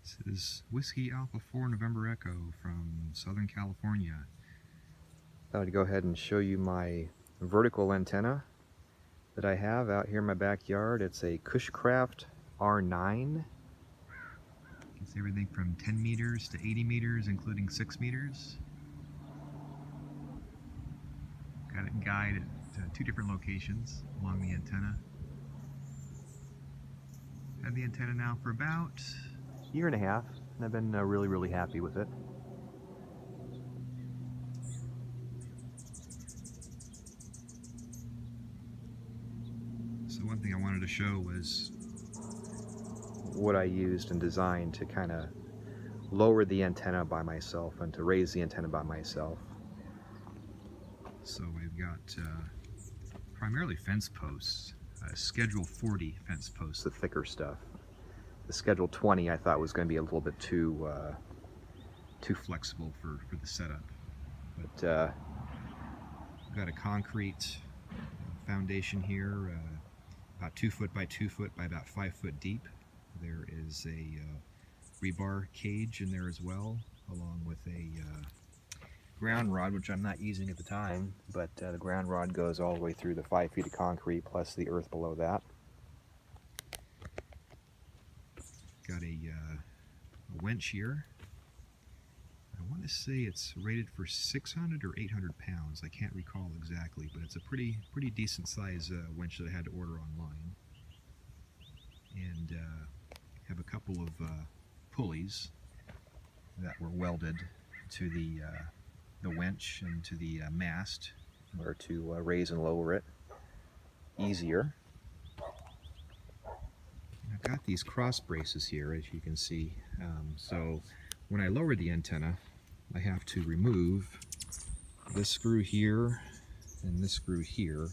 This is Whiskey Alpha 4 November Echo from Southern California. I would go ahead and show you my vertical antenna that I have out here in my backyard. It's a Cushcraft R9. It's everything from 10 meters to 80 meters, including 6 meters. Got it guided at 2 different locations along the antenna. Had the antenna now for about a year and a half, and I've been really happy with it. So one thing I wanted to show was what I used and designed to kind of lower the antenna by myself and to raise the antenna by myself. So we've got primarily fence posts, Schedule 40 fence posts, the thicker stuff. The Schedule 20 I thought was going to be a little bit too flexible for the setup. But we've got a concrete foundation here, about 2 foot by 2 foot by about 5 foot deep. There is a rebar cage in there as well, along with a ground rod, which I'm not using at the time, but the ground rod goes all the way through the 5 feet of concrete plus the earth below that. Got a winch here. I want to say it's rated for 600 or 800 pounds. I can't recall exactly, but it's a pretty decent size winch that I had to order online. And have a couple of pulleys that were welded to the winch and to the mast, or to raise and lower it easier. I've got these cross braces here, as you can see. So when I lower the antenna, I have to remove this screw here and this screw here,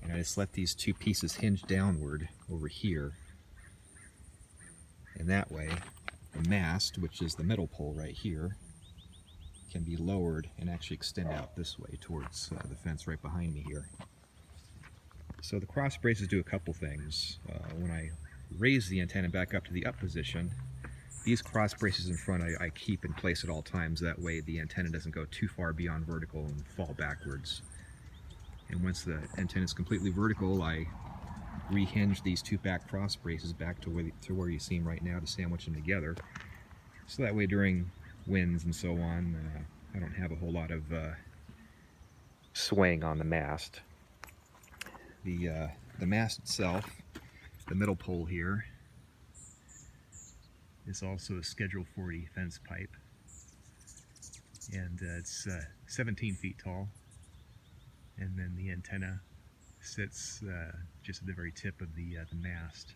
and I just let these 2 pieces hinge downward over here. And that way, the mast, which is the middle pole right here, can be lowered and actually extend out this way towards the fence right behind me here. So the cross braces do a couple things. When I raise the antenna back up to the up position, these cross braces in front I keep in place at all times. That way the antenna doesn't go too far beyond vertical and fall backwards. And once the antenna is completely vertical, I rehinge these 2 back cross braces back to where you see them right now to sandwich them together. So that way during winds and so on, I don't have a whole lot of swaying on the mast. The mast itself, the middle pole here, is also a Schedule 40 fence pipe, and it's 17 feet tall, and then the antenna sits just at the very tip of the mast.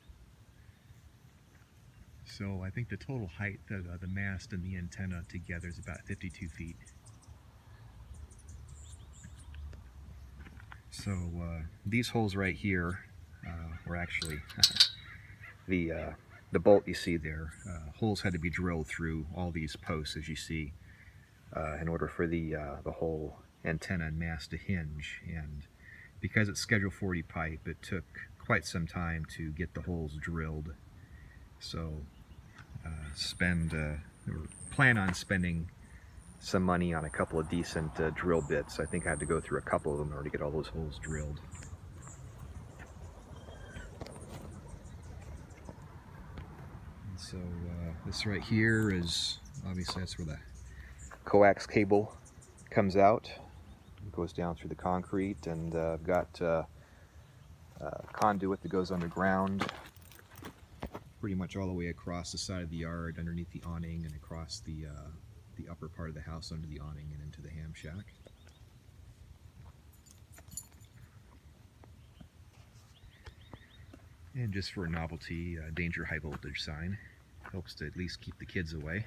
So I think the total height of the mast and the antenna together is about 52 feet. So these holes right here were actually the bolt you see there. Holes had to be drilled through all these posts, as you see, in order for the whole antenna and mast to hinge. And because it's Schedule 40 pipe, it took quite some time to get the holes drilled. So plan on spending some money on a couple of decent drill bits. I think I had to go through a couple of them in order to get all those holes drilled. And so this right here is, obviously that's where the coax cable comes out. It goes down through the concrete, and I've got conduit that goes underground pretty much all the way across the side of the yard, underneath the awning, and across the upper part of the house under the awning and into the ham shack. And just for a novelty, danger high voltage sign. Helps to at least keep the kids away.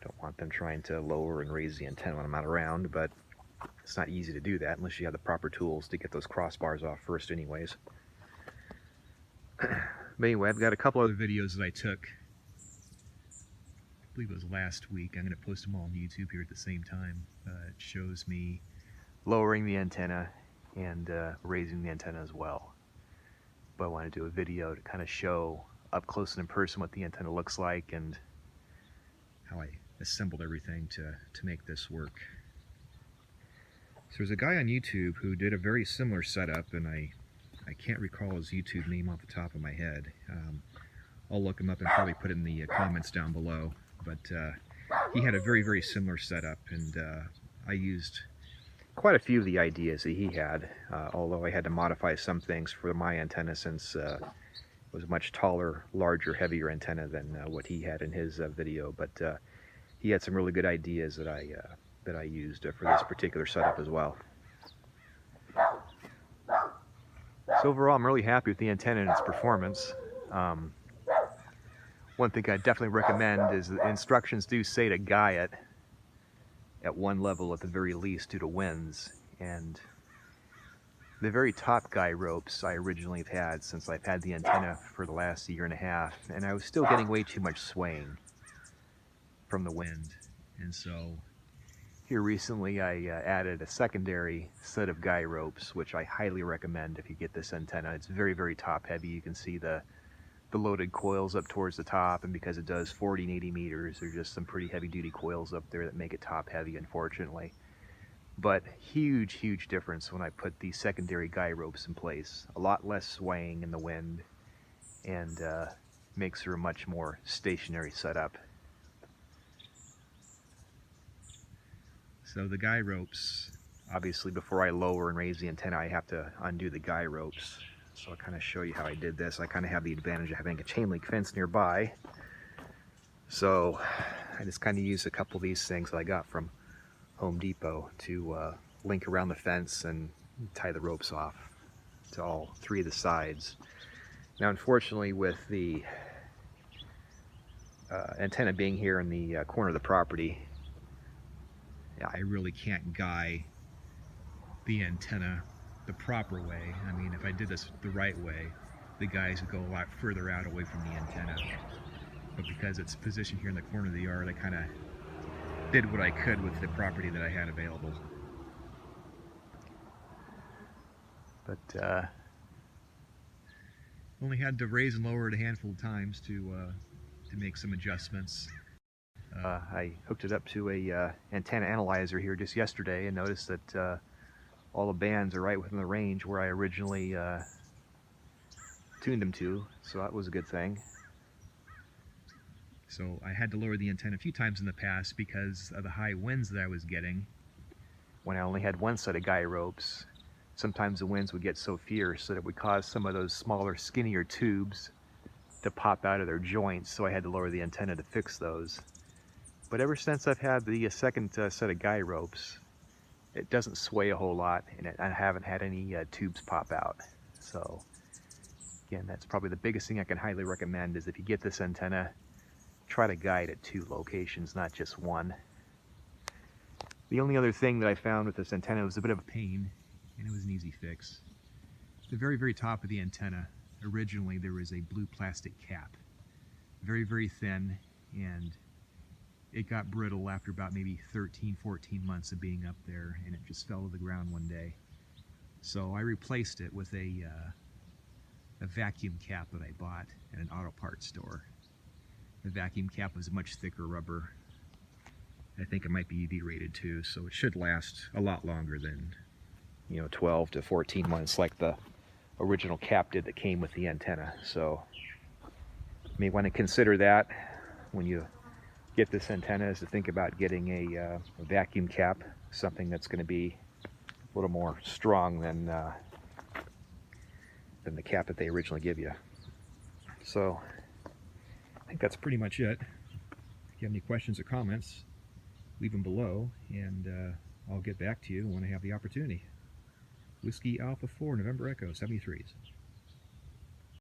Don't want them trying to lower and raise the antenna when I'm not around, but it's not easy to do that unless you have the proper tools to get those crossbars off first anyways. But anyway, I've got a couple other videos that I took, I believe it was last week. I'm going to post them all on YouTube here at the same time. It shows me lowering the antenna and raising the antenna as well. But I want to do a video to kind of show up close and in person what the antenna looks like and how I assembled everything to make this work. So there's a guy on YouTube who did a very similar setup, and I can't recall his YouTube name off the top of my head. I'll look him up and probably put it in the comments down below. But he had a very, very similar setup, and I used quite a few of the ideas that he had, although I had to modify some things for my antenna since it was a much taller, larger, heavier antenna than what he had in his video. But he had some really good ideas that I used for this particular setup as well. So overall, I'm really happy with the antenna and its performance. One thing I definitely recommend is the instructions do say to guy it at one level at the very least due to winds. And the very top guy ropes I originally have had since I've had the antenna for the last year and a half, and I was still getting way too much swaying from the wind. And so here recently I added a secondary set of guy ropes, which I highly recommend if you get this antenna. It's very, very top heavy. You can see the loaded coils up towards the top, and because it does 40 and 80 meters, there's just some pretty heavy duty coils up there that make it top heavy, unfortunately. But huge, huge difference when I put these secondary guy ropes in place. A lot less swaying in the wind, and makes for a much more stationary setup. So the guy ropes, obviously before I lower and raise the antenna, I have to undo the guy ropes. So I'll kind of show you how I did this. I kind of have the advantage of having a chain link fence nearby. So I just kind of used a couple of these things that I got from Home Depot to link around the fence and tie the ropes off to all three of the sides. Now unfortunately, with the antenna being here in the corner of the property, I really can't guy the antenna the proper way. I mean, if I did this the right way, the guys would go a lot further out away from the antenna. But because it's positioned here in the corner of the yard, I kind of did what I could with the property that I had available. But only had to raise and lower it a handful of times to make some adjustments. I hooked it up to a antenna analyzer here just yesterday and noticed that all the bands are right within the range where I originally tuned them to, so that was a good thing. So I had to lower the antenna a few times in the past because of the high winds that I was getting. When I only had one set of guy ropes, sometimes the winds would get so fierce that it would cause some of those smaller, skinnier tubes to pop out of their joints, so I had to lower the antenna to fix those. But ever since I've had the second set of guy ropes, it doesn't sway a whole lot, and I haven't had any tubes pop out. So again, that's probably the biggest thing I can highly recommend is if you get this antenna, try to guide at 2 locations, not just one. The only other thing that I found with this antenna was a bit of a pain, and it was an easy fix. The very, very top of the antenna, originally there was a blue plastic cap. Very, very thin, and it got brittle after about maybe 13, 14 months of being up there, and it just fell to the ground one day. So I replaced it with a vacuum cap that I bought at an auto parts store. The vacuum cap was a much thicker rubber. I think it might be UV rated too, so it should last a lot longer than, 12 to 14 months like the original cap did that came with the antenna. So you may want to consider that when you get this antenna, is to think about getting a vacuum cap, something that's going to be a little more strong than the cap that they originally give you. So I think that's pretty much it. If you have any questions or comments, leave them below, and I'll get back to you when I have the opportunity. Whiskey Alpha 4 November Echo 73s.